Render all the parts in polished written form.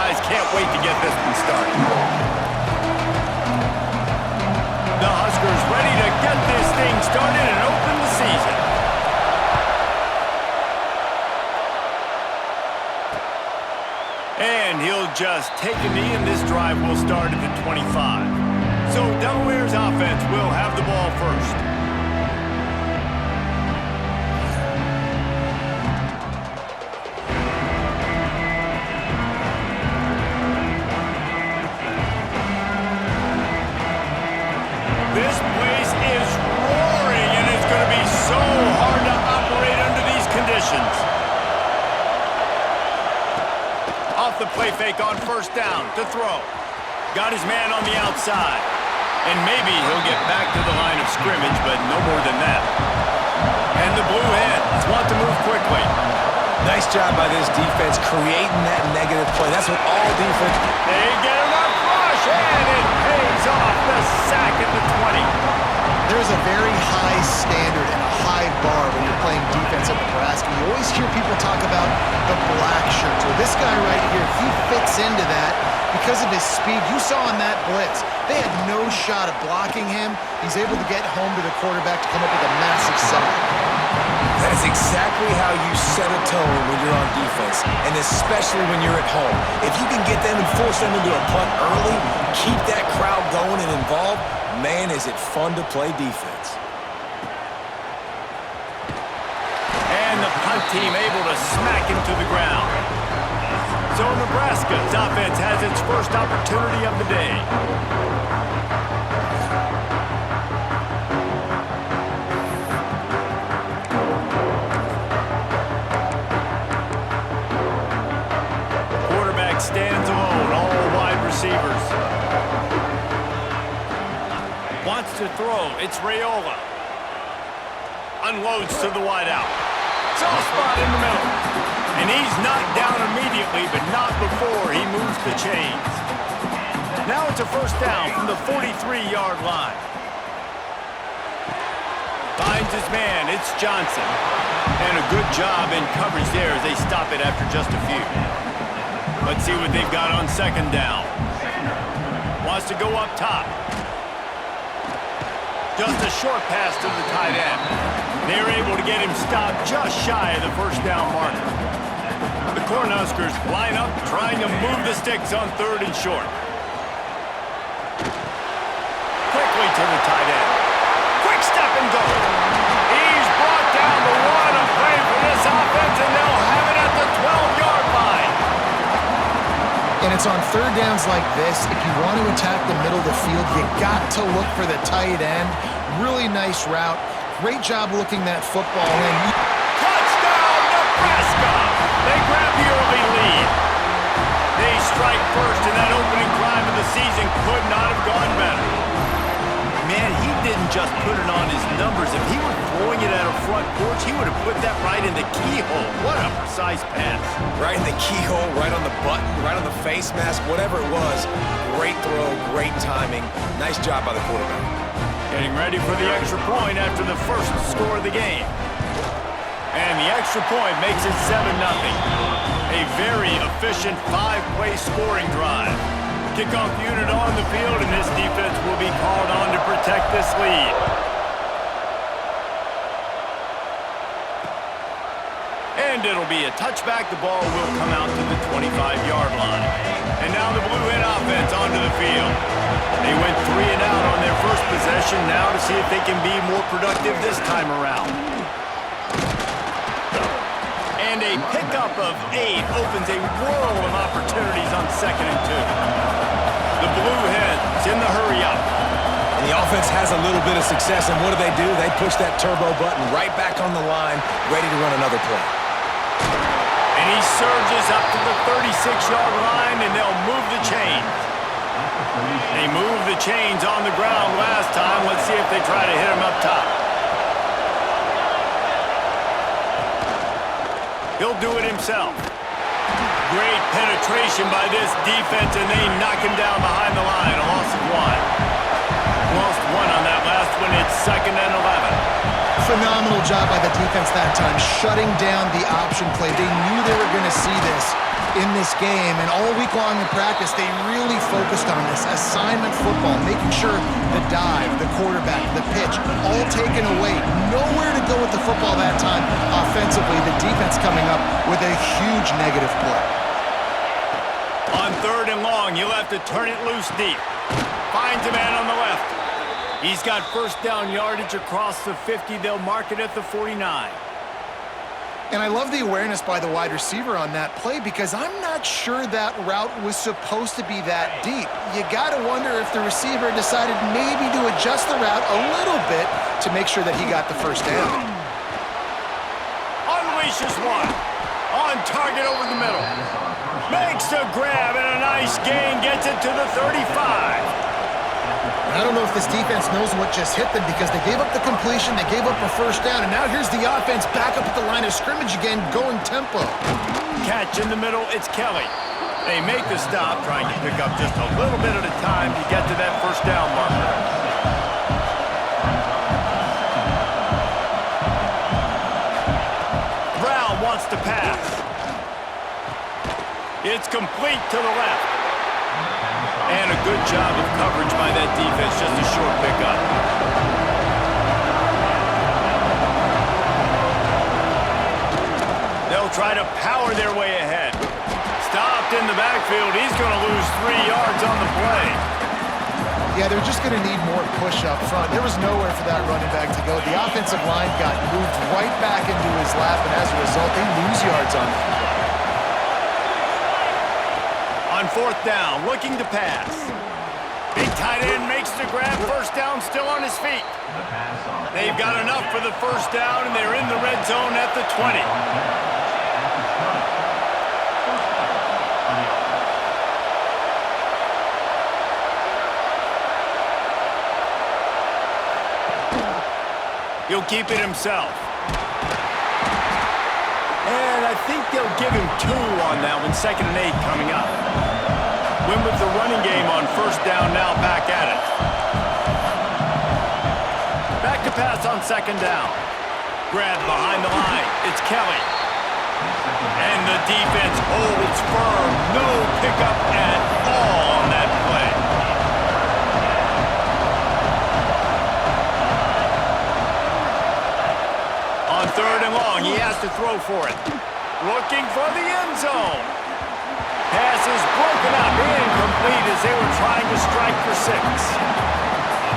guys can't wait to get this one started. The Huskers ready to get this thing started and open the season. And he'll just take a knee, and this drive will start at the 25. So Delaware's offense will have the ball first. This place is roaring, and it's going to be so hard to operate under these conditions. Off the play fake on first down to throw. Got his man on the outside. And maybe he'll get back to the line of scrimmage, but no more than that. And the Blue Hens want to move quickly. Nice job by this defense creating that negative play. That's what all defense... They get him up rush, and it pays off the sack at the 20. There's a very high standard and a high bar when you're playing defense at Nebraska. You always hear people talk about the black shirts. Well, this guy right here, he fits into that because of his speed. You saw on that blitz, they had no shot at blocking him. He's able to get home to the quarterback to come up with a massive sack. That is exactly how you set a tone when you're on defense, and especially when you're at home. If you can get them and force them into a punt early, keep that crowd going and involved, man, is it fun to play defense. And the punt team able to smack him to the ground. So Nebraska's offense has its first opportunity of the day. Quarterback stands alone, all wide receivers. Wants to throw, it's Raiola. Unloads to the wideout. Soft spot in the middle. And he's knocked down immediately, but not before he moves the chains. Now it's a first down from the 43-yard line. Finds his man, it's Johnson. And a good job in coverage there as they stop it after just a few. Let's see what they've got on second down. Wants to go up top. Just a short pass to the tight end. They're able to get him stopped just shy of the first down marker. The Cornhuskers line up, trying to move the sticks on third and short. Quickly to the tight end. Quick step and go. He's brought down the one of play for this offense, and they'll have it at the 12-yard line. And it's on third downs like this. If you want to attack the middle of the field, you got to look for the tight end. Really nice route. Great job looking that football in. Touchdown, Nebraska! They grab the early lead. They strike first, and that opening drive of the season could not have gone better. Man, he didn't just put it on his numbers. If he were throwing it at a front porch, he would have put that right in the keyhole. What a precise pass. Right in the keyhole, right on the button, right on the face mask, whatever it was. Great throw, great timing. Nice job by the quarterback. Getting ready for the extra point after the first score of the game. And the extra point makes it 7-0. A very efficient 5-play scoring drive. Kickoff unit on the field, and this defense will be called on to protect this lead. And it'll be a touchback. The ball will come out to the 25-yard line. And now the Blue Hen offense onto the field. They went 3 and out on their first possession, now to see if they can be more productive this time around. And a pickup of 8 opens a world of opportunities on 2nd and 2. The Blue Hens in the hurry up. And the offense has a little bit of success, and what do? They push that turbo button right back on the line, ready to run another play. And he surges up to the 36-yard line, and they'll move the chains. They moved the chains on the ground last time. Let's see if they try to hit him up top. He'll do it himself. Great penetration by this defense, and they knock him down behind the line. A loss of 1. Lost 1 on that last one. It's 2nd and 11. Phenomenal job by the defense that time, shutting down the option play. They knew they were going to see this in this game, and all week long in practice, they really focused on this assignment football, making sure the dive, the quarterback, the pitch, all taken away. Nowhere to go with the football that time offensively. The defense coming up with a huge negative play. On 3rd and long, you'll have to turn it loose deep. Finds a man on the left. He's got first down yardage across the 50. They'll mark it at the 49. And I love the awareness by the wide receiver on that play because I'm not sure that route was supposed to be that deep. You got to wonder if the receiver decided maybe to adjust the route a little bit to make sure that he got the first down. Unleashes one. On target over the middle. Makes a grab and a nice gain. Gets it to the 35. I don't know if this defense knows what just hit them because they gave up the completion, they gave up a first down, and now here's the offense back up at the line of scrimmage again, going tempo. Catch in the middle, it's Kelly. They make the stop, trying to pick up just a little bit at a time to get to that first down marker. Brown wants to pass. It's complete to the left. And a good job of coverage by that defense, just a short pickup. They'll try to power their way ahead. Stopped in the backfield. He's going to lose 3 yards on the play. Yeah, they're just going to need more push up front. There was nowhere for that running back to go. The offensive line got moved right back into his lap, and as a result, they lose yards on that. On 4th down, looking to pass. Big tight end makes the grab. First down, still on his feet. They've got enough for the first down, and they're in the red zone at the 20. He'll keep it himself. And I think they'll give him 2 on that one. 2nd and 8 coming up. Win with the running game on first down, now back at it. Back to pass on 2nd down. Grab behind the line. It's Kelly. And the defense holds firm. No pickup at all on that play. On 3rd and long, he has to throw for it. Looking for the end zone. Pass is broken up, incomplete as they were trying to strike for 6.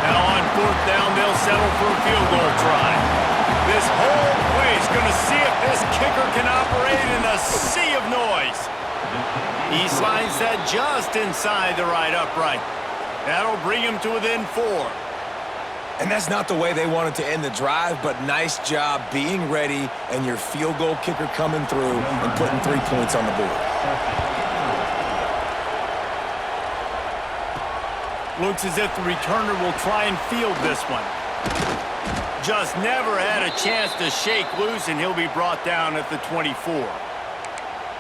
Now on 4th down, they'll settle for a field goal try. This whole play is going to see if this kicker can operate in a sea of noise. He slides that just inside the right upright. That'll bring him to within 4. And that's not the way they wanted to end the drive, but nice job being ready and your field goal kicker coming through and putting 3 points on the board. Looks as if the returner will try and field this one. Just never had a chance to shake loose, and he'll be brought down at the 24.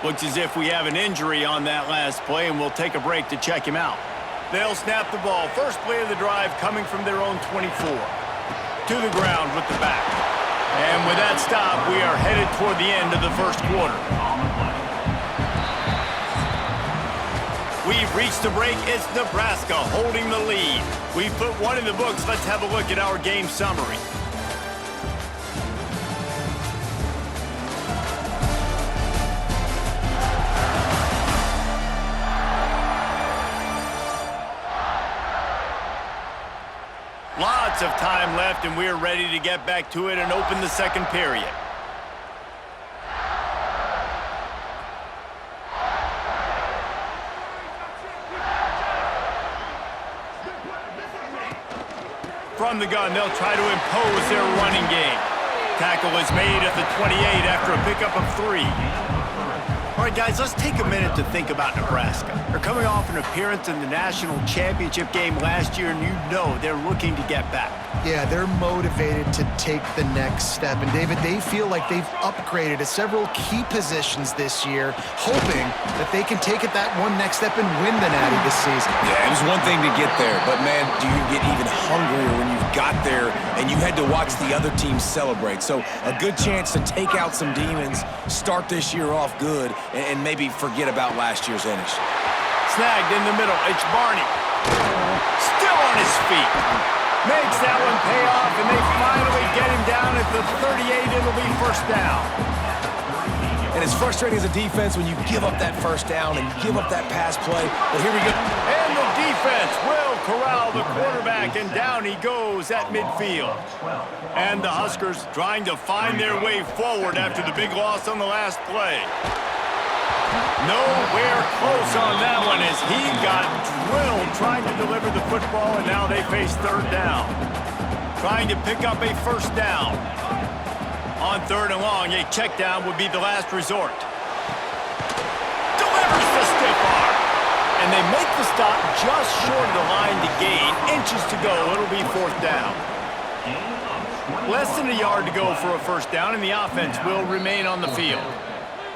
Looks as if we have an injury on that last play, and we'll take a break to check him out. They'll snap the ball. First play of the drive coming from their own 24. To the ground with the back. And with that stop, we are headed toward the end of the first quarter. We've reached the break. It's Nebraska holding the lead. We've put 1 in the books. Let's have a look at our game summary. Lots of time left, and we're ready to get back to it and open the second period. From the gun, they'll try to impose their running game. Tackle is made at the 28 after a pickup of 3. All right, guys, let's take a minute to think about Nebraska. They're coming off an appearance in the national championship game last year, and you know they're looking to get back. Yeah, they're motivated to take the next step. And, David, they feel like they've upgraded at several key positions this year, hoping that they can take it that one next step and win the Natty this season. Yeah, it was one thing to get there, but, man, do you get even hungrier when you've got there and you had to watch the other team celebrate. So a good chance to take out some demons, start this year off good, and maybe forget about last year's finish. Snagged in the middle. It's Barney. Still on his feet. Makes that one pay off, and they finally get him down at the 38. It'll be first down. And it's frustrating as a defense when you give up that first down and give up that pass play. But here we go. And the defense will corral the quarterback, and down he goes at midfield. And the Huskers trying to find their way forward after the big loss on the last play. Nowhere close on that one as he got drilled trying to deliver the football, and now they face third down. Trying to pick up a first down. On third and long, a check down would be the last resort. Delivers the stiff arm. And they make the stop just short of the line to gain. Inches to go. It'll be fourth down. Less than a yard to go for a first down, and the offense will remain on the field.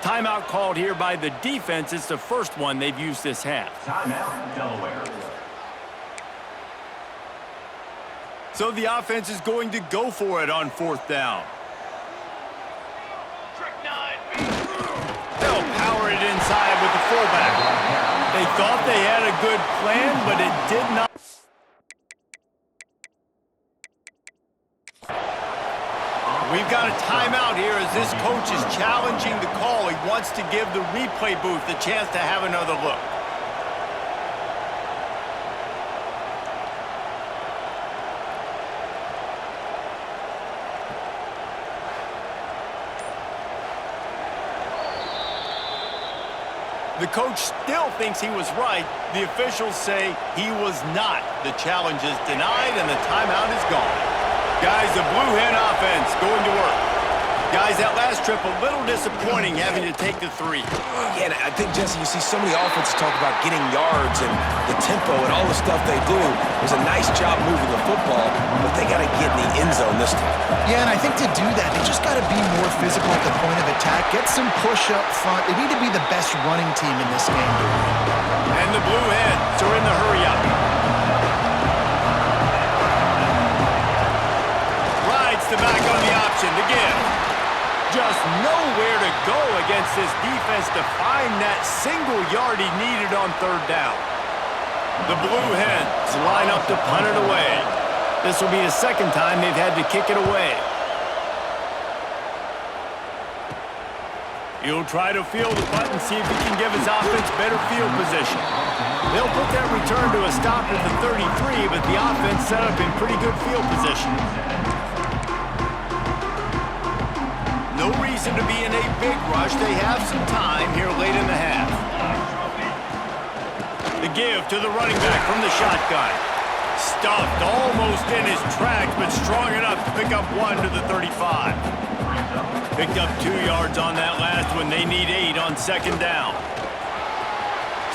Timeout called here by the defense. It's the first one they've used this half. Timeout, Delaware. So the offense is going to go for it on fourth down. They'll power it inside with the fullback. They thought they had a good plan, but it did not. We've got a timeout here as this coach is challenging the call. He wants to give the replay booth a chance to have another look. The coach still thinks he was right. The officials say he was not. The challenge is denied, and the timeout is gone. Guys, the Blue Hen offense going to work. Guys, that last trip, a little disappointing having to take the 3. Yeah, and I think, Jesse, you see so many offenses talk about getting yards and the tempo and all the stuff they do. It was a nice job moving the football, but they got to get in the end zone this time. Yeah, and I think to do that, they just got to be more physical at the point of attack, get some push up front. They need to be the best running team in this game to win. And the Blue Hens are in the hurry-up. Rides the back on the option to give. Just nowhere to go against this defense to find that single yard he needed on third down. The Blue Hens line up to punt it away. This will be the second time they've had to kick it away. He'll try to field the punt and see if he can give his offense better field position. They'll put that return to a stop at the 33, but the offense set up in pretty good field position. No reason to be in a big rush. They have some time here late in the half. The give to the running back from the shotgun. Stuffed almost in his tracks, but strong enough to pick up 1 to the 35. Picked up 2 yards on that last one. They need 8 on second down.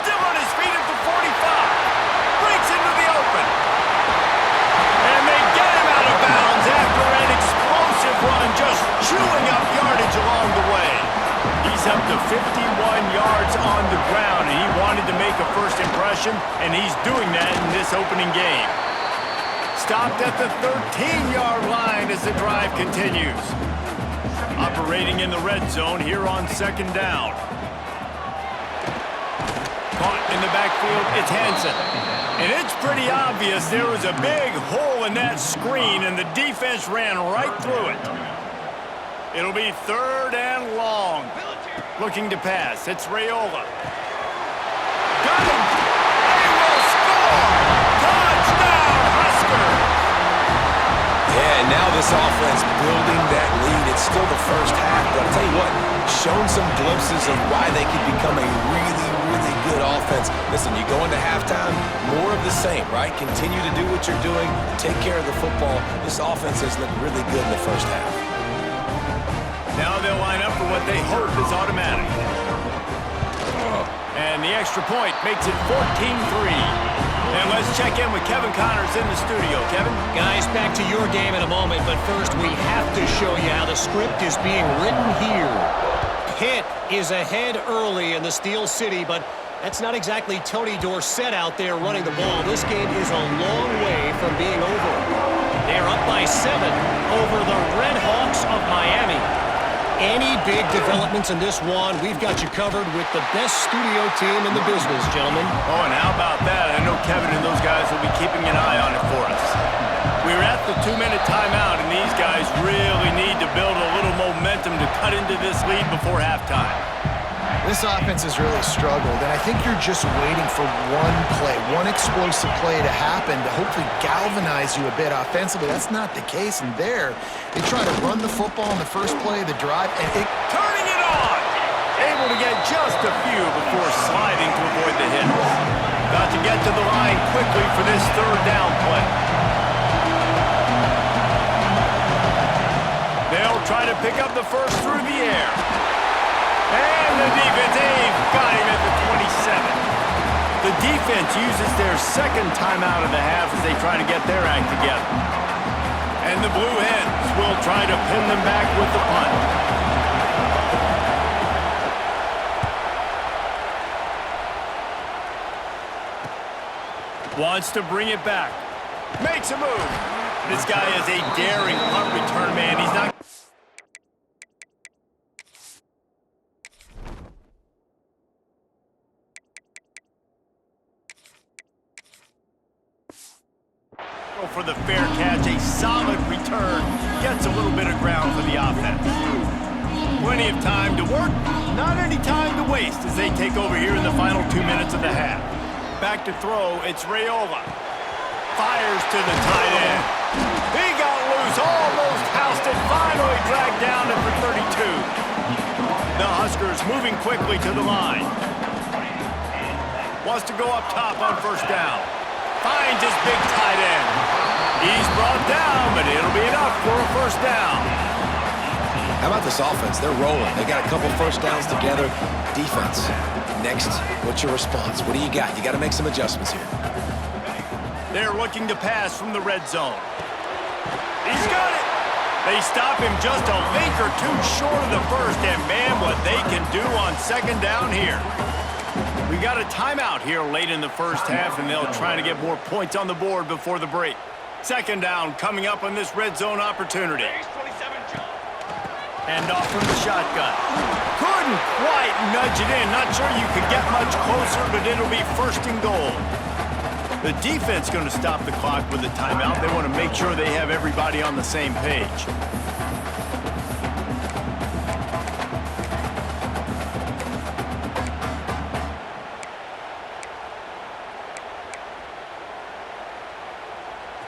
Still on his feet at the 45. Breaks into the open. And they get him out of bounds after an explosive run, just chewing up yardage along the way. He's up to 51 yards on the ground, and he wanted to make a first impression, and he's doing that in this opening game. Stopped at the 13-yard line as the drive continues. Operating in the red zone here on second down. Caught in the backfield, it's Hansen. And it's pretty obvious there was a big hole in that screen, and the defense ran right through it. It'll be third and long. Looking to pass, it's Raiola. Got him! They will score! Touchdown, Huskers! Yeah, and now this offense building that lead. It's still the first half, but I'll tell you what, shown some glimpses of why they could become a really, really good offense. Listen, you go into halftime, more of the same, right? Continue to do what you're doing, take care of the football. This offense has looked really good in the first half. Now they'll line up for what they hope is automatic. And the extra point makes it 14-3. And let's check in with Kevin Connors in the studio. Kevin? Guys, back to your game in a moment, but first we have to show you how the script is being written here. Pitt is ahead early in the Steel City, but that's not exactly Tony Dorsett out there running the ball. This game is a long way from being over. They're up by 7 over the Red Hawks of Miami. Any big developments in this one, we've got you covered with the best studio team in the business, gentlemen. Oh, and how about that? I know Kevin and those guys will be keeping an eye on it for us. We're at the 2-minute timeout, and these guys really need to build a little momentum to cut into this lead before halftime. This offense has really struggled, and I think you're just waiting for one play, one explosive play to happen to hopefully galvanize you a bit offensively. That's not the case, and there, they try to run the football in the first play of the drive, and it... Turning it on! Able to get just a few before sliding to avoid the hit. Got to get to the line quickly for this third down play. They'll try to pick up the first through the air. And the defense, they've got him at the 27. The defense uses their second timeout of the half as they try to get their act together. And the Blue Hens will try to pin them back with the punt. Wants to bring it back. Makes a move. This guy is a daring punt return man. He's not... for the fair catch, a solid return, gets a little bit of ground for the offense. Plenty of time to work, not any time to waste as they take over here in the final 2 minutes of the half. Back to throw, it's Raiola. Fires to the tight end. He got loose, almost housed it, finally dragged down at the 32. The Huskers moving quickly to the line. Wants to go up top on first down. Finds his big tight end. He's brought down, but it'll be enough for a first down. How about this offense? They're rolling. They got a couple first downs together. Defense. Next, what's your response? What do you got? You got to make some adjustments here. They're looking to pass from the red zone. He's got it. They stop him just a link or two short of the first, and man, what they can do on second down here. We got a timeout here late in the first half, and they'll try to get more points on the board before the break. Second down coming up on this red zone opportunity. And off from the shotgun. Couldn't quite nudge it in. Not sure you could get much closer, but it'll be first and goal. The defense going to stop the clock with a timeout. They want to make sure they have everybody on the same page.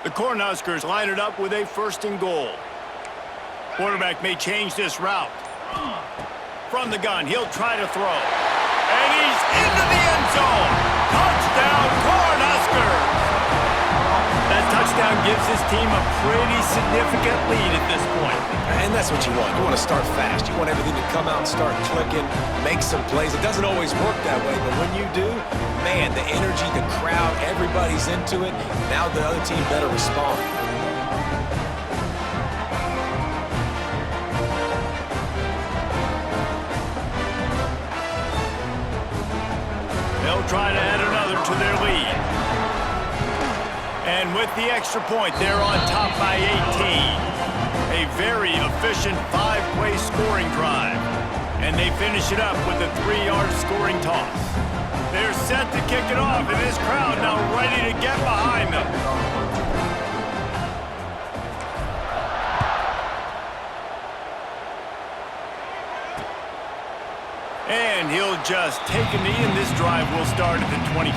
The Cornhuskers line it up with a first and goal. Quarterback may change this route. From the gun, he'll try to throw. And he's into the end zone. Touchdown, Cornhuskers! That touchdown gives his team a pretty significant lead at this point. And that's what you want. You want to start fast. You want everything to come out and start clicking, make some plays. It doesn't always work that way, but when you do, man, the energy, the crowd, everybody's into it. Now the other team better respond. They'll try to add another to their lead. And with the extra point, they're on top by 18. A very efficient 5-play scoring drive. And they finish it up with a 3-yard scoring toss. They're set to kick it off, and this crowd now ready to get behind them. And he'll just take a knee, and this drive will start at the 25.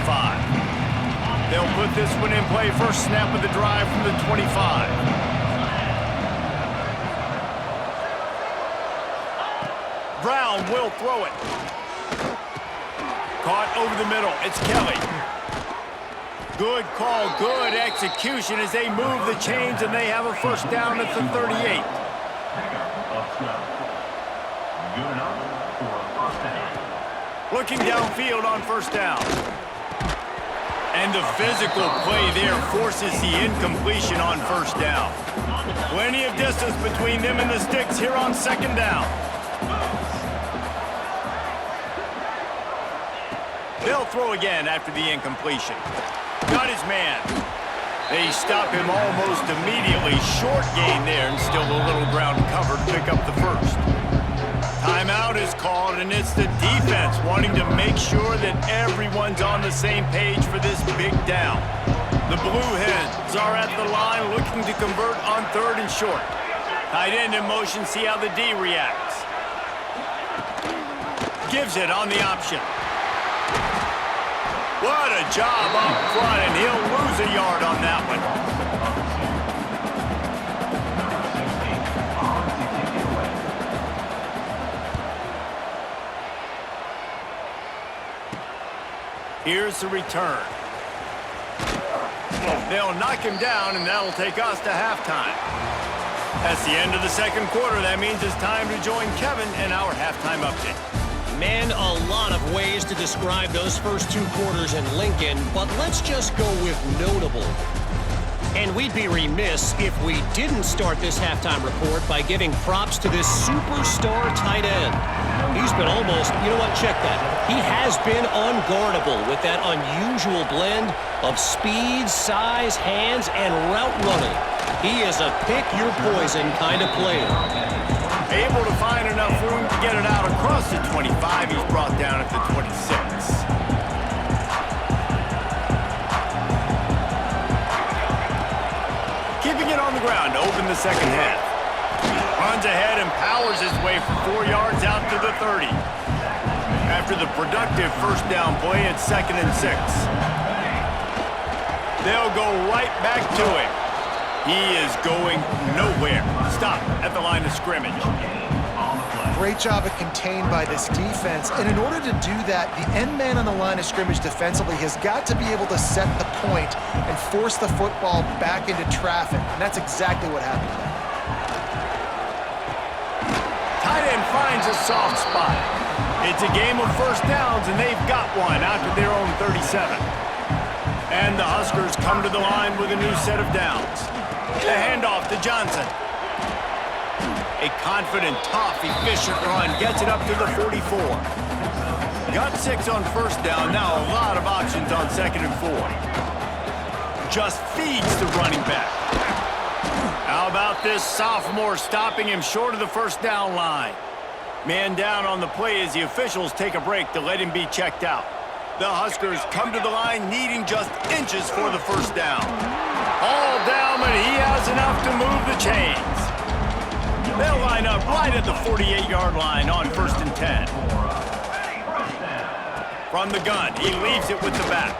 They'll put this one in play. First snap of the drive from the 25. Brown will throw it. Caught over the middle. It's Kelly. Good call, good execution as they move the chains, and they have a first down at the 38. Looking downfield on first down. And the physical play there forces the incompletion on first down. Plenty of distance between them and the sticks here on second down. They'll throw again after the incompletion. Got his man. They stop him almost immediately. Short gain there and still a little ground cover to pick up the first. Timeout is called, and it's the defense wanting to make sure that everyone's on the same page for this big down. The Blue Hens are at the line looking to convert on third and short. Tight end in motion, see how the D reacts. Gives it on the option. What a job up front, and he'll lose a yard on that one. Here's the return. They'll knock him down, and that'll take us to halftime. That's the end of the second quarter. That means it's time to join Kevin in our halftime update. Man, a lot of ways to describe those first two quarters in Lincoln, but let's just go with notable. And we'd be remiss if we didn't start this halftime report by giving props to this superstar tight end. He's been almost, you know what, check that. He has been unguardable with that unusual blend of speed, size, hands, and route running. He is a pick-your-poison kind of player. Able to find enough room to get it out across the 25. He's brought down at the 26. Keeping it on the ground to open the second half. Runs ahead and powers his way for 4 yards out to the 30. After the productive first down play, it's 2nd and 6. They'll go right back to him. He is going nowhere. Stop at the line of scrimmage. Great job of contained by this defense. And in order to do that, the end man on the line of scrimmage defensively has got to be able to set the point and force the football back into traffic. And that's exactly what happened there. Tight end finds a soft spot. It's a game of first downs, and they've got one out to their own 37. And the Huskers come to the line with a new set of downs. The handoff to Johnson. A confident, tough, efficient run gets it up to the 44. Got 6 on first down. Now a lot of options on 2nd and 4. Just feeds the running back. How about this sophomore stopping him short of the first down line? Man down on the play as the officials take a break to let him be checked out. The Huskers come to the line needing just inches for the first down. All down, but he has enough to move the chains. They'll line up right at the 48-yard line on 1st and 10. From the gun, he leaves it with the back.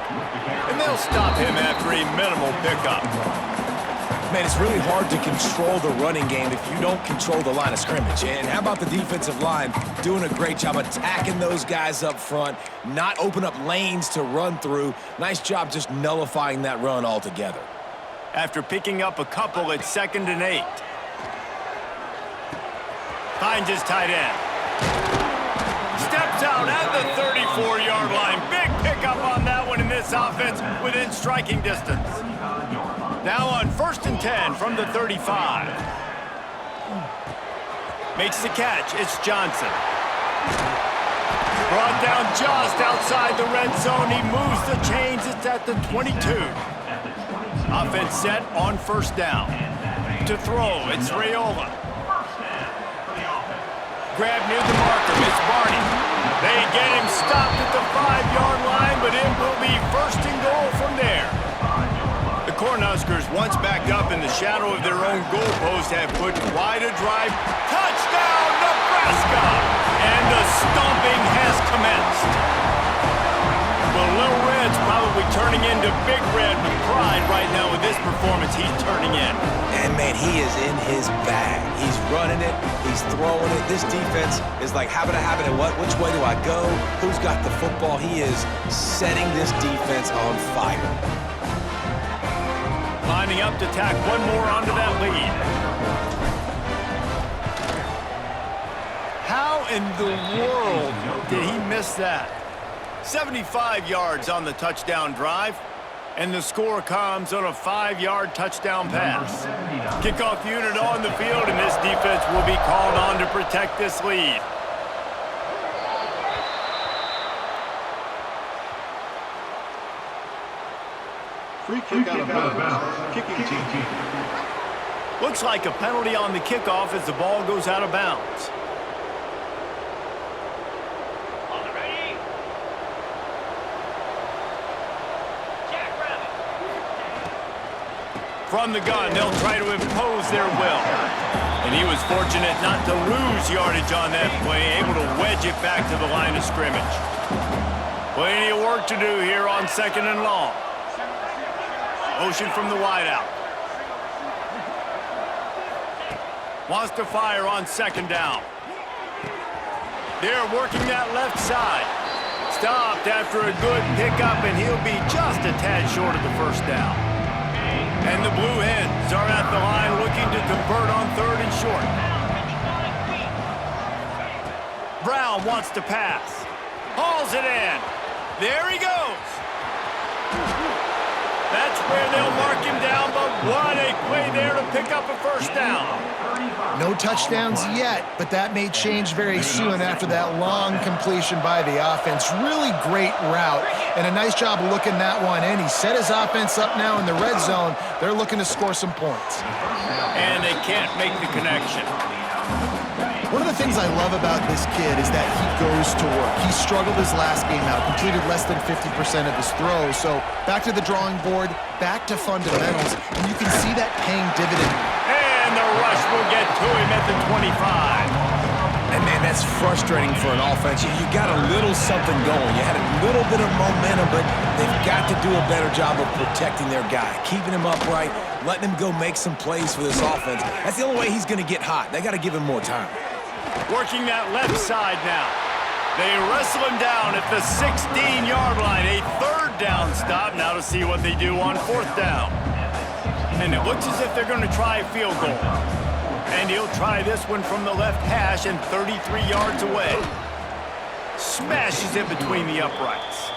And they'll stop him after a minimal pickup. Man, it's really hard to control the running game if you don't control the line of scrimmage. And how about the defensive line doing a great job attacking those guys up front, not open up lanes to run through. Nice job just nullifying that run altogether. After picking up a couple at 2nd and 8. Finds his tight end. Steps out at the 34-yard line. Big pickup on that one in this offense within striking distance. Now on 1st and 10 from the 35. Makes the catch. It's Johnson. Brought down just outside the red zone. He moves the chains. It's at the 22. Offense set on first down. To throw, it's Raiola. Grab near the marker, it's Barney. They get him stopped at the 5-yard line, but it will be 1st and goal from there. The Cornhuskers, once back up in the shadow of their own goalpost, have put quite a drive. Touchdown, Nebraska! And the stomping has commenced. Well, Little Red's probably turning into Big Red with pride right now with this performance he's turning in. And, man, he is in his bag. He's running it. He's throwing it. This defense is like, habit, and what? Which way do I go? Who's got the football? He is setting this defense on fire. Lining up to tack one more onto that lead. How in the world did he miss that? 75 yards on the touchdown drive. And the score comes on a 5-yard touchdown pass. Kickoff unit on the field, and this defense will be called on to protect this lead. Free kick out of bounds. Kicking team. Looks like a penalty on the kickoff as the ball goes out of bounds. From the gun, they'll try to impose their will. And he was fortunate not to lose yardage on that play, able to wedge it back to the line of scrimmage. Plenty of work to do here on 2nd and long. Motion from the wideout. Wants to fire on 2nd down. They're working that left side. Stopped after a good pickup, and he'll be just a tad short of the first down. And the Blue Hens are at the line looking to convert on 3rd and short. Brown wants to pass. Hauls it in. There he goes. That's where they'll mark him down, but what a play there to pick up a first down. No touchdowns yet, but that may change very soon after that long completion by the offense. Really great route, and a nice job of looking that one in. He set his offense up now in the red zone. They're looking to score some points. And they can't make the connection. One of the things I love about this kid is that he goes to work. He struggled his last game out, completed less than 50% of his throws. So back to the drawing board, back to fundamentals, and you can see that paying dividend. And the rush will get to him at the 25. And, man, that's frustrating for an offense. You got a little something going. You had a little bit of momentum, but they've got to do a better job of protecting their guy, keeping him upright, letting him go make some plays for this offense. That's the only way he's going to get hot. They got to give him more time. Working that left side now. They wrestle him down at the 16-yard line. A 3rd down stop now to see what they do on 4th down. And it looks as if they're going to try a field goal. And he'll try this one from the left hash and 33 yards away. Smashes it between the uprights.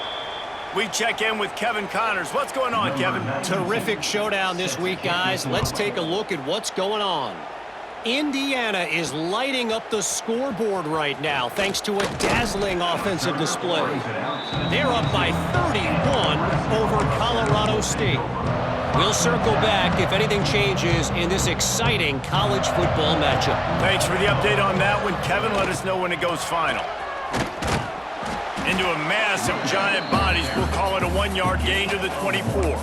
We check in with Kevin Connors. What's going on, Kevin? Terrific showdown this week, guys. Let's take a look at what's going on. Indiana is lighting up the scoreboard right now thanks to a dazzling offensive display. They're up by 31 over Colorado State. We'll circle back if anything changes in this exciting college football matchup. Thanks for the update on that one, Kevin. Let us know when it goes final. Into a mass of giant bodies. We'll call it a 1-yard gain to the 24.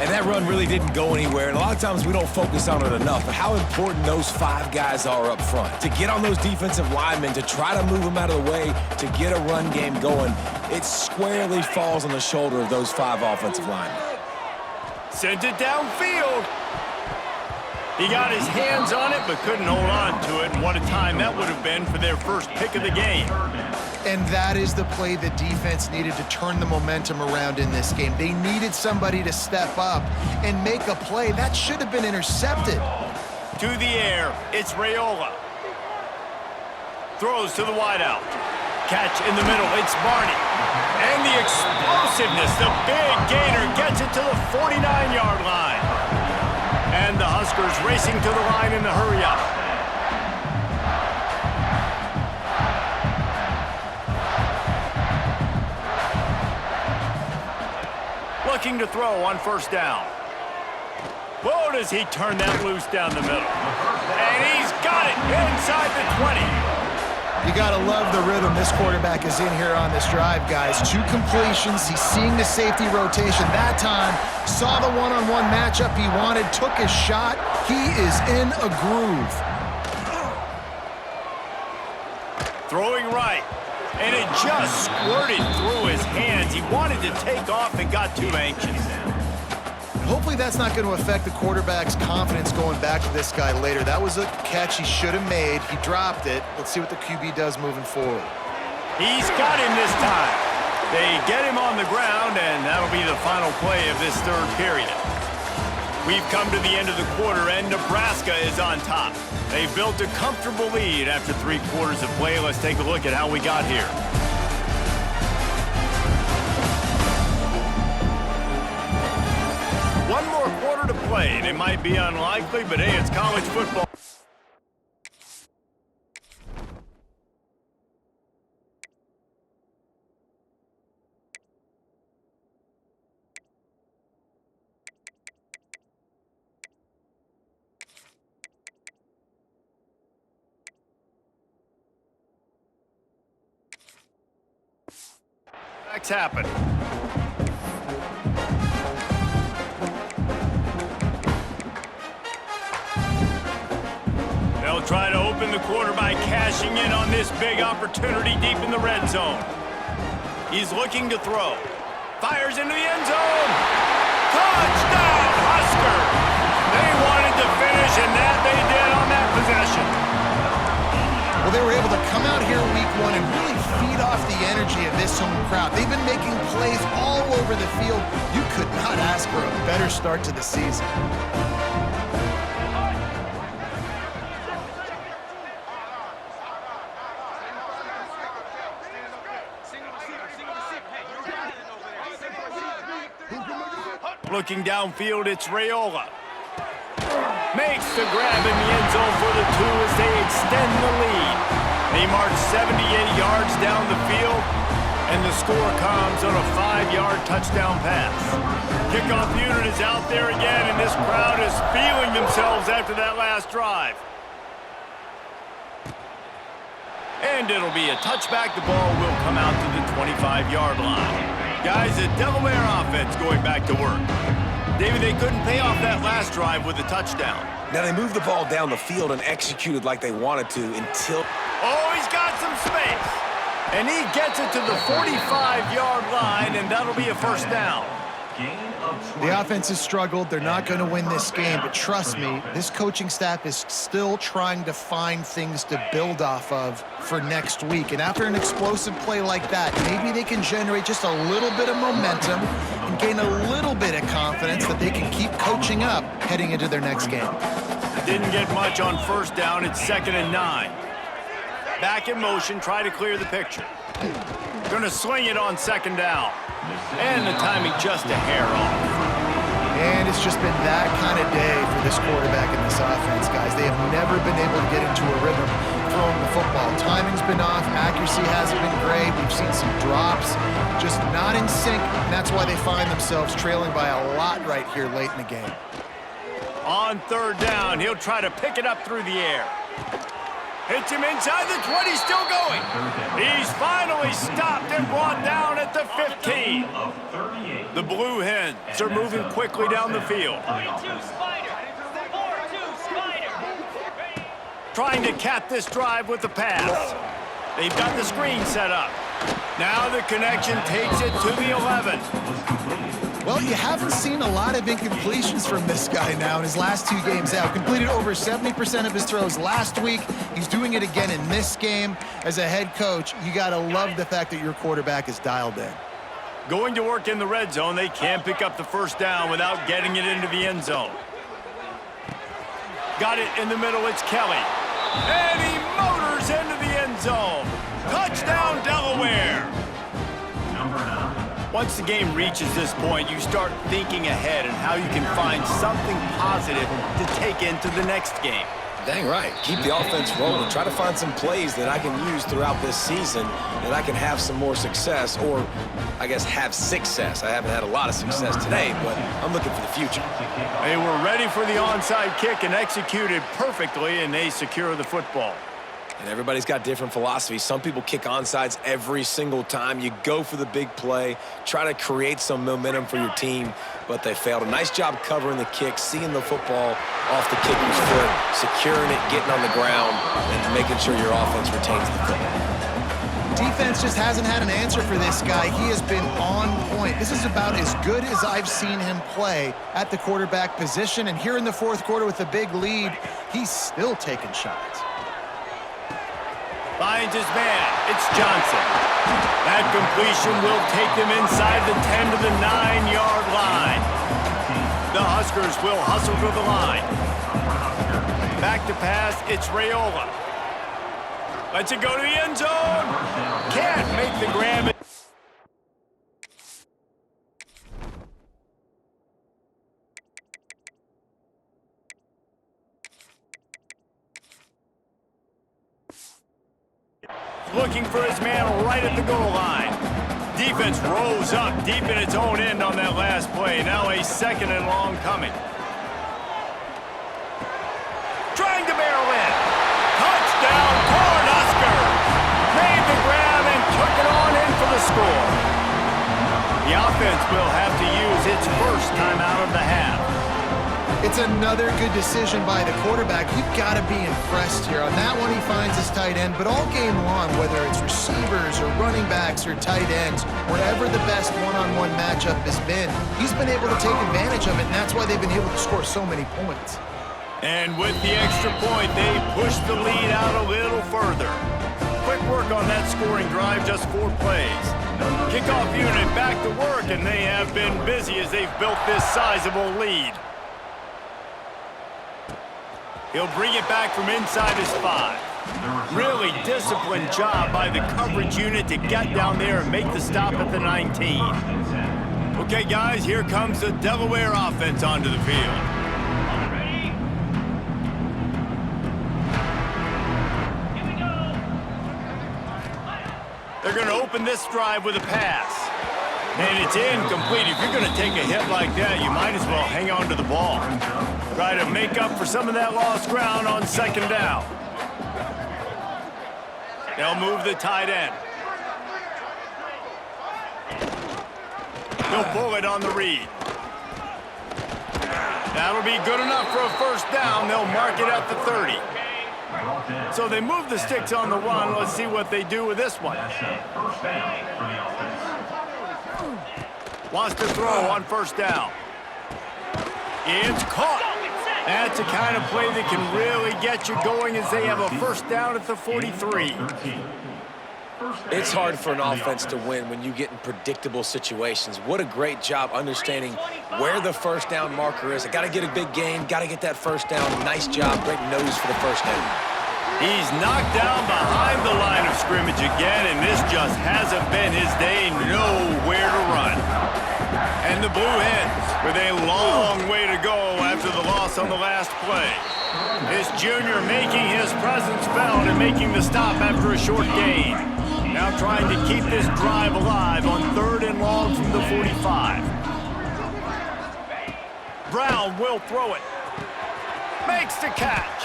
And that run really didn't go anywhere, and a lot of times we don't focus on it enough, but how important those 5 guys are up front. To get on those defensive linemen, to try to move them out of the way, to get a run game going, it squarely falls on the shoulder of those 5 offensive linemen. Sent it downfield. He got his hands on it, but couldn't hold on to it, and what a time that would have been for their first pick of the game. And that is the play the defense needed to turn the momentum around in this game. They needed somebody to step up and make a play. That should have been intercepted. To the air, it's Raiola. Throws to the wideout. Catch in the middle, it's Barney. And the explosiveness, the big gainer gets it to the 49-yard line. And the Huskers racing to the line in the hurry-up. Looking to throw on 1st down. Whoa, does he turn that loose down the middle. And he's got it inside the 20. You got to love the rhythm this quarterback is in here on this drive, guys. 2 completions. He's seeing the safety rotation. That time, saw the one-on-one matchup he wanted, took his shot. He is in a groove. Throwing right. And it just squirted through his hands. He wanted to take off and got too anxious. Hopefully that's not going to affect the quarterback's confidence going back to this guy later. That was a catch he should have made. He dropped it. Let's see what the QB does moving forward. He's got him this time. They get him on the ground, and that'll be the final play of this 3rd period. We've come to the end of the quarter, and Nebraska is on top. They've built a comfortable lead after 3 quarters of play. Let's take a look at how we got here. played. It might be unlikely, but hey, it's college football. That's happened. They'll try to open the quarter by cashing in on this big opportunity deep in the red zone. He's looking to throw. Fires into the end zone. Touchdown, Husker! They wanted to finish, and that they did on that possession. Well, they were able to come out here week one and really feed off the energy of this home crowd. They've been making plays all over the field. You could not ask for a better start to the season. Looking downfield, it's Raiola. Makes the grab in the end zone for the two as they extend the lead. They march 78 yards down the field, and the score comes on a 5-yard touchdown pass. Kickoff unit is out there again, and this crowd is feeling themselves after that last drive. And it'll be a touchback. The ball will come out to the 25-yard line. Guys, the Devil Mare offense going back to work. David, they couldn't pay off that last drive with a touchdown. Now, they moved the ball down the field and executed like they wanted to until... Oh, he's got some space. And he gets it to the 45-yard line, and that'll be a first down. The offense has struggled. They're not going to win this game, but trust me, this coaching staff is still trying to find things to build off of for next week. And after an explosive play like that, maybe they can generate just a little bit of momentum and gain a little bit of confidence that they can keep coaching up heading into their next game. Didn't get much on first down. It's 2nd and 9. Back in motion, try to clear the picture. Going to sling it on 2nd down. And the timing just a hair off. And it's just been that kind of day for this quarterback and this offense, guys. They have never been able to get into a rhythm throwing the football. Timing's been off. Accuracy hasn't been great. We've seen some drops, just not in sync. And that's why they find themselves trailing by a lot right here late in the game. On 3rd down, he'll try to pick it up through the air. Hits him inside the 20, still going. He's finally stopped and brought down at the 15. The Blue Hens are moving quickly down the field. Trying to cap this drive with the pass. They've got the screen set up. Now the connection takes it to the 11. Well, you haven't seen a lot of incompletions from this guy now in his last 2 games out. Completed over 70% of his throws last week. He's doing it again in this game. As a head coach, you got to love the fact that your quarterback is dialed in. Going to work in the red zone. They can't pick up the first down without getting it into the end zone. Got it in the middle. It's Kelly. And he motors into the end zone. Touchdown, Delaware. Once the game reaches this point, you start thinking ahead and how you can find something positive to take into the next game. Dang right. Keep the offense rolling. Try to find some plays that I can use throughout this season that I can have some more success, or I guess have success. I haven't had a lot of success today, but I'm looking for the future. They were ready for the onside kick and executed perfectly, and they secure the football. And everybody's got different philosophies. Some people kick onside every single time. You go for the big play, try to create some momentum for your team, but they failed. A nice job covering the kick, seeing the football off the kicker's foot, securing it, getting on the ground, and making sure your offense retains the football. Defense just hasn't had an answer for this guy. He has been on point. This is about as good as I've seen him play at the quarterback position. And here in the 4th quarter with a big lead, he's still taking shots. Finds his man. It's Johnson. That completion will take them inside the 10 to the 9-yard line. The Huskers will hustle to the line. Back to pass. It's Raiola. Lets it go to the end zone. Can't make the grab. looking for his man right at the goal line. Defense rose up deep in its own end on that last play. Now a 2nd and long coming. Trying to barrel in. Touchdown, Cornhuskers! Made the grab and took it on in for the score. The offense will have to use its first timeout of the half. It's another good decision by the quarterback. You've got to be impressed here. On that one, he finds his tight end, but all game long, whether it's receivers or running backs or tight ends, wherever the best one-on-one matchup has been, he's been able to take advantage of it, and that's why they've been able to score so many points. And with the extra point, they pushed the lead out a little further. Quick work on that scoring drive, just 4 plays. Kickoff unit back to work, and they have been busy as they've built this sizable lead. He'll bring it back from inside his 5. Really disciplined job by the coverage unit to get down there and make the stop at the 19. Okay, guys, here comes the Delaware offense onto the field. They're going to open this drive with a pass. And it's incomplete. If you're going to take a hit like that, you might as well hang on to the ball. Try to make up for some of that lost ground on 2nd down. They'll move the tight end. They'll pull it on the read. That'll be good enough for a 1st down. They'll mark it at the 30. So they move the sticks on the run. Let's see what they do with this one. Wants to throw on 1st down. It's caught. That's the kind of play that can really get you going as they have a 1st down at the 43. It's hard for an offense to win when you get in predictable situations. What a great job understanding where the 1st down marker is. I got to get a big gain, got to get that 1st down. Nice job, great nose for the 1st down. He's knocked down behind the line of scrimmage again, and this just hasn't been his day. Nowhere to run. And the Blue Hens with a long way to go after the loss on the last play. This junior making his presence felt and making the stop after a short gain. Now trying to keep this drive alive on 3rd and long from the 45. Brown will throw it. Makes the catch.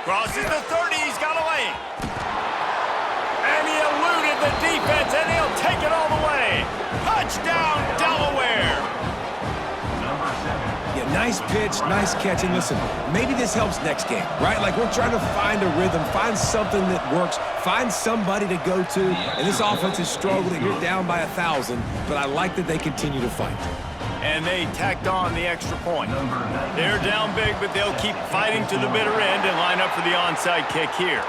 Crosses the 30, he's got a lane. And he eluded the defense, and he'll take it all the way. Touchdown, Delaware. Yeah, nice pitch, nice catch. And listen, maybe this helps next game, right? Like we're trying to find a rhythm, find something that works, find somebody to go to. And this offense is struggling. You're down by 1,000, but I like that they continue to fight. And they tacked on the extra point. They're down big, but they'll keep fighting to the bitter end and line up for the onside kick here.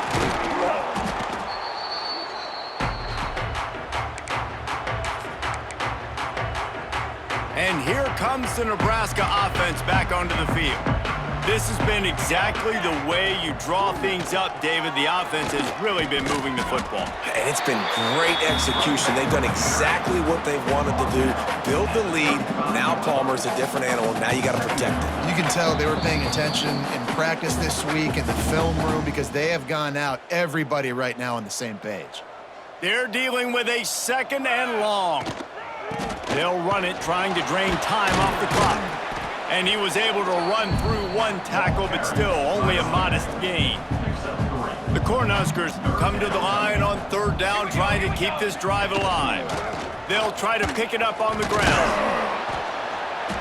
And here comes the Nebraska offense back onto the field. This has been exactly the way you draw things up, David. The offense has really been moving the football. And it's been great execution. They've done exactly what they've wanted to do. Build the lead. Now Palmer's a different animal. Now you got to protect it. You can tell they were paying attention in practice this week in the film room because they have gone out, everybody right now on the same page. They're dealing with a 2nd and long. They'll run it, trying to drain time off the clock. And he was able to run through 1 tackle, but still only a modest gain. The Cornhuskers come to the line on 3rd down, trying to keep this drive alive. They'll try to pick it up on the ground.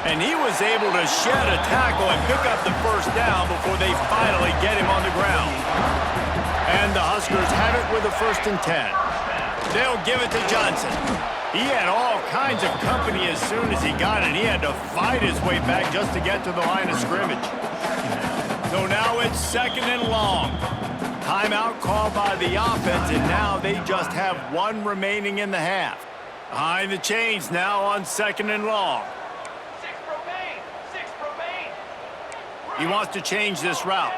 And he was able to shed a tackle and pick up the 1st down before they finally get him on the ground. And the Huskers have it with a 1st and 10. They'll give it to Johnson. He had all kinds of company as soon as he got it. He had to fight his way back just to get to the line of scrimmage. So now it's 2nd and long. Timeout called by the offense, and now they just have 1 remaining in the half. Behind the chains now on 2nd and long. 6 remain. 6 remain. He wants to change this route.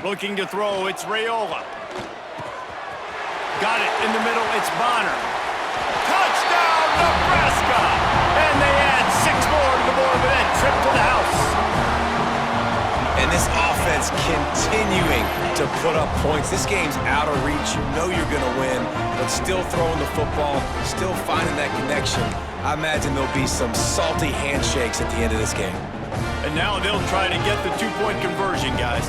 Looking to throw, it's Raiola. Got it in the middle, it's Bonner. Touchdown, Nebraska! And they add 6 more to the board with that trip to the house. And this offense defense continuing to put up points. This game's out of reach. You know you're going to win, but still throwing the football, still finding that connection. I imagine there'll be some salty handshakes at the end of this game. And now they'll try to get the two-point conversion, guys.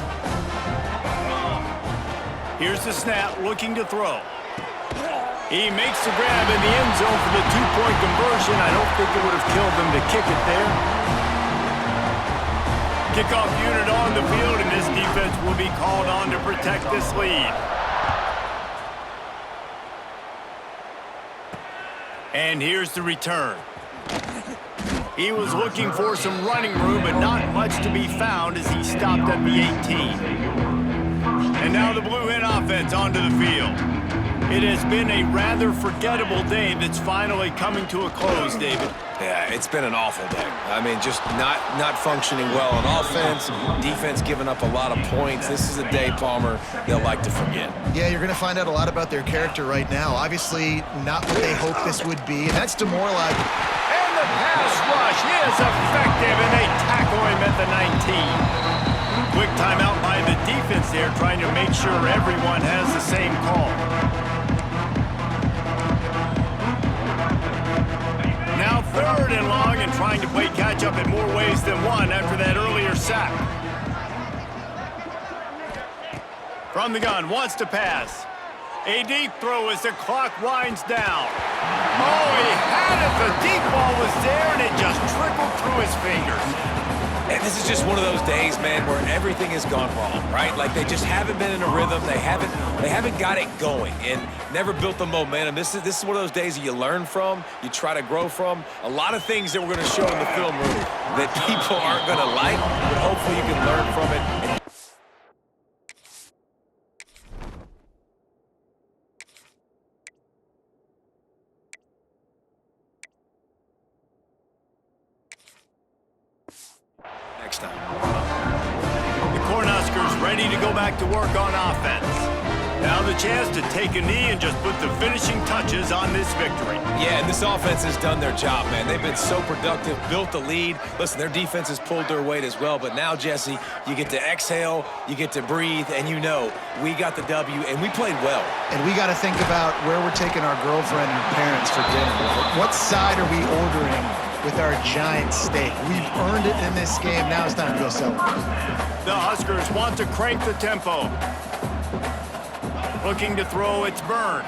Here's the snap, looking to throw. He makes the grab in the end zone for the two-point conversion. I don't think it would have killed them to kick it there. Kickoff unit on the field, and this defense will be called on to protect this lead. And here's the return. He was looking for some running room, but not much to be found as he stopped at the 18. And now the Blue Hen offense onto the field. It has been a rather forgettable day that's finally coming to a close, David. Yeah, it's been an awful day. I mean, just not functioning well on offense, defense giving up a lot of points. This is a day, Palmer, they'll like to forget. Yeah, you're going to find out a lot about their character right now. Obviously, not what they hoped this would be, and that's demoralizing. And the pass rush is effective, and they tackle him at the 19. Quick timeout by the defense there, trying to make sure everyone has the same call. Now 3rd and long, and trying to play catch-up in more ways than one after that earlier sack. From the gun, wants to pass. A deep throw as the clock winds down. Oh, he had it. The deep ball was there, and it just trickled through his fingers. And this is just one of those days, man, where everything has gone wrong, right? Like they just haven't been in a rhythm. They haven't got it going and never built the momentum. This is one of those days that you learn from, you try to grow from. A lot of things that we're going to show in the film room that people aren't going to like, but hopefully you can learn from it. And next time. The Cornhuskers ready to go back to work on offense. Now the chance to take a knee and just put the finishing touches on this victory. Yeah, and this offense has done their job, man. They've been so productive, built the lead. Listen, their defense has pulled their weight as well, but now, Jesse, you get to exhale, you get to breathe, and you know we got the W, and we played well. And we got to think about where we're taking our girlfriend and parents for dinner. What side are we ordering with our giant steak? We've earned it in this game. Now it's time to go celebrate. The Huskers want to crank the tempo. Looking to throw, it's Byrne.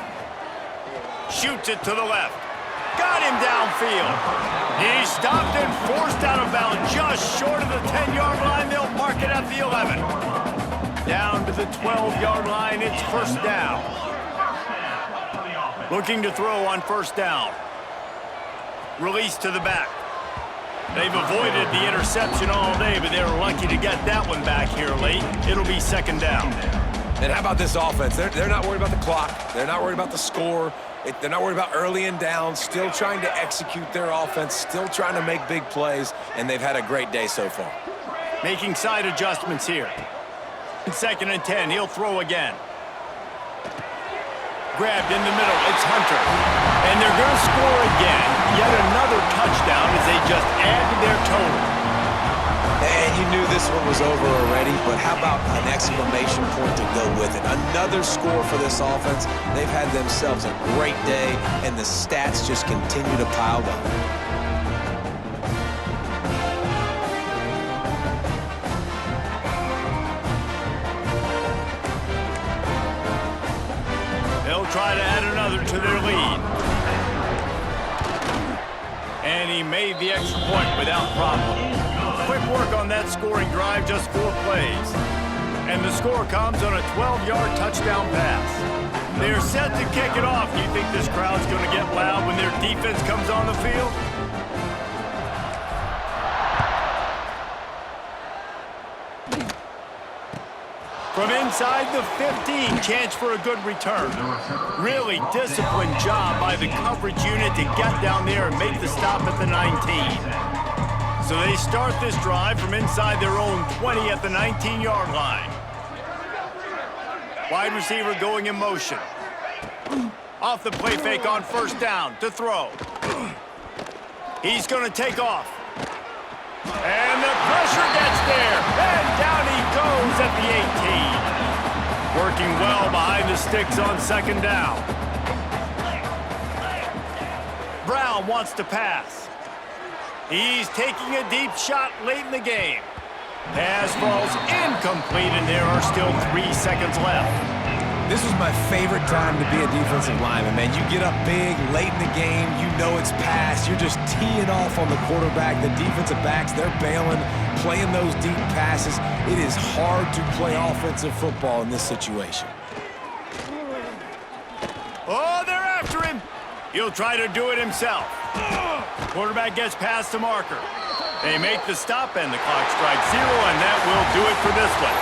Shoots it to the left. Got him downfield. He stopped and forced out of bounds just short of the 10-yard line. They'll mark it at the 11. Down to the 12-yard line, it's first down. Looking to throw on first down. Release to the back. They've avoided the interception all day, but they were lucky to get that one back here late. It'll be second down. And how about this offense? They're not worried about the clock. They're not worried about the score. They're not worried about early and down. Still trying to execute their offense. Still trying to make big plays. And they've had a great day so far. Making side adjustments here. 2nd and 10. He'll throw again. Grabbed in the middle. It's Hunter. And they're going to score again. Yet another touchdown as they just add to their total. And you knew this one was over already, but how about an exclamation point to go with it? Another score for this offense. They've had themselves a great day, and the stats just continue to pile up. They'll try to add another to their lead. And he made the extra point without problem. Quick work on that scoring drive, just 4 plays. And the score comes on a 12-yard touchdown pass. They're set to kick it off. Do you think this crowd's going to get loud when their defense comes on the field? From inside the 15, chance for a good return. Really disciplined job by the coverage unit to get down there and make the stop at the 19. So they start this drive from inside their own 20 at the 19-yard line. Wide receiver going in motion. Off the play fake on first down to throw. He's going to take off. And the pressure gets there. And down he goes at the 18. Working well behind the sticks on second down. Brown wants to pass. He's taking a deep shot late in the game. Pass falls incomplete, and there are still 3 seconds left. This was my favorite time to be a defensive lineman, man. You get up big, late in the game, you know it's past. You're just teeing off on the quarterback. The defensive backs, they're bailing, playing those deep passes. It is hard to play offensive football in this situation. Oh, they're after him. He'll try to do it himself. Quarterback gets past the marker. They make the stop, and the clock strikes 0, and that will do it for this one.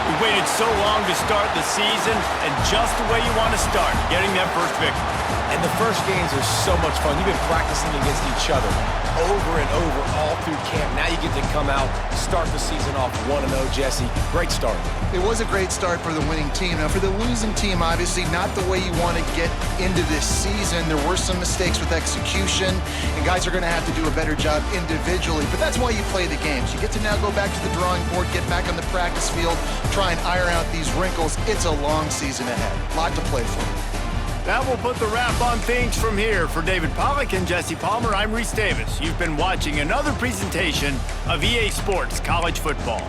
We waited so long to start the season, and just the way you want to start, getting that first victory. And the first games are so much fun. You've been practicing against each other over and over all through camp. Now you get to come out, start the season off 1-0, Jesse. Great start. It was a great start for the winning team. Now, for the losing team, obviously not the way you want to get into this season. There were some mistakes with execution, and guys are going to have to do a better job individually. But that's why you play the games. You get to now go back to the drawing board, get back on the practice field, try and iron out these wrinkles. It's a long season ahead. A lot to play for. That will put the wrap on things from here. For David Pollack and Jesse Palmer, I'm Reese Davis. You've been watching another presentation of EA Sports College Football.